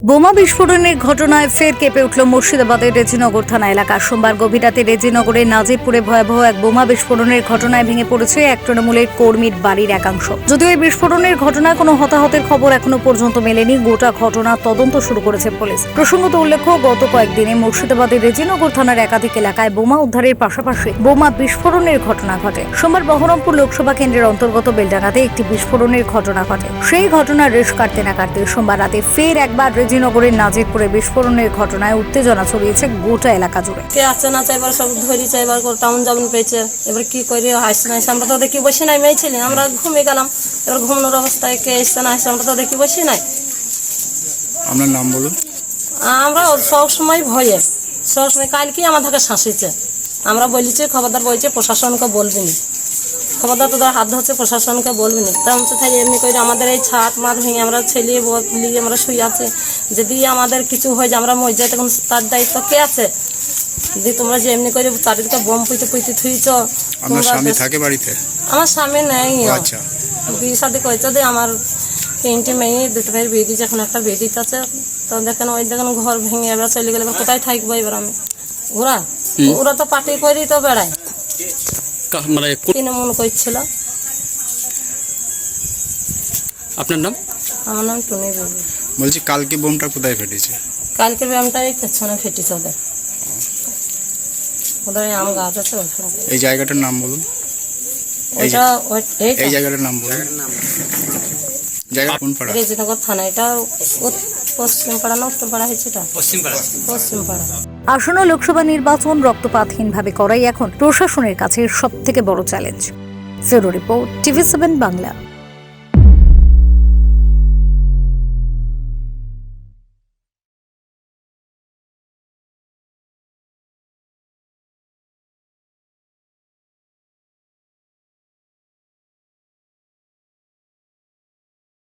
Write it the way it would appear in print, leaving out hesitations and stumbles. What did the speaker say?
বোমা বিস্ফোরণের ঘটনায় ফের কেঁপে উঠল মুর্শিদাবাদের রেজিনগর থানা এলাকা। সোমবার গভীর রাতে রেজিনগরের নাজিরপুরে ভয়াবহ এক বোমা বিস্ফোরণের ঘটনায় ভেঙে পড়েছে এক তৃণমূলের কর্মীর বাড়ির একাংশ। যদিও এই বিস্ফোরণের ঘটনায় কোনো হতাহতের খবর এখনো পর্যন্ত মেলেনি, গোটা ঘটনা তদন্ত শুরু করেছে পুলিশ। প্রসঙ্গত উল্লেখ্য, গত কয়েকদিনে মুর্শিদাবাদের রেজিনগর থানার একাধিক এলাকায় বোমা উদ্ধারের পাশাপাশি বোমা বিস্ফোরণের ঘটনা ঘটে। সোমবার বহরমপুর লোকসভা কেন্দ্রের অন্তর্গত বেলডাঙ্গাতে একটি বিস্ফোরণের ঘটনা ঘটে। সেই ঘটনার রেশ কাটতে না কাটতে সোমবার রাতে ফের একবার রেজিনগরের নাজিরপুরে বিস্ফোরণের ঘটনায় উত্তেজনা ছড়িয়েছে গোটা এলাকা জুড়ে। কে আছে না চাইবার সব ধরি চাইবার টাউন যাবেন পেয়েছে, এবার কি করি হাসি না আমরা তো দেখি বসে নাই, মেয়ে ছিলেন আমরা ঘুমিয়ে গেলাম। এবার ঘুমানোর অবস্থায় কে এসছে না আসছে আমরা তো দেখি বসে নাই। আপনার নাম বলুন। আমরা সবসময় ভয়ে সবসময় কালকেই আমাদেরকে শাসিছে, আমরা বলেছি খবরদার বলছে প্রশাসনকে বলবিনি, খবরদার তোদের হাত ধরছে প্রশাসনকে বলবিনি। তেমন তাই এমনি করে আমাদের এই ছাদ মাঠ ভেঙে আমরা ছেলে বলি আমরা শুয়ে আছি, যদি আমাদের কিছু হয়ে যায় আমরা মরে যাই তখন তার দায়িত্ব কে আছে? যদি তোমরা যে এমনি করে চারিদিকে বোম পুঁতে থুইছ। আপনার স্বামী থাকে বাড়িতে? আমার স্বামী নেই, আচ্ছা, বিয়ে শাদী করেছে দিয়ে আমার 3টে মেয়ে, 2টো ভাইয়ের বিয়ে দিয়েছে, এখন একটা বিয়ে দিতে আছে। তো দেখেন ওই দেখেন ঘর ভেঙে এবার চলে গেলে এবার কোথায় থাকবো এবার আমি? ওরা তো পার্টি করেই তো বেড়ায়, তৃণমূল করছিল। আপনার নাম? আমার নাম টুনি বিবি। বলছি কালকে বোমটা কোথায় ফেটেছে? কালকের ব্যায়ামটা এই পেছনে ফেটেছে ওদের, ওদের আম গাছ আছে ওখানে। এই জায়গাটার নাম বলুন। ওইটা এই জায়গাটার নাম বলুন। জায়গা কোন পাড়া? রেজিনগর থানা। এটা পশ্চিম পাড়া না উত্তর পাড়া হয়েছে? এটা পশ্চিম পাড়া। আসন্ন লোকসভা নির্বাচন রক্তপাতহীনভাবে করাই এখন প্রশাসনের কাছে সবথেকে বড় challenge. Bureau report, TV7 Bangla.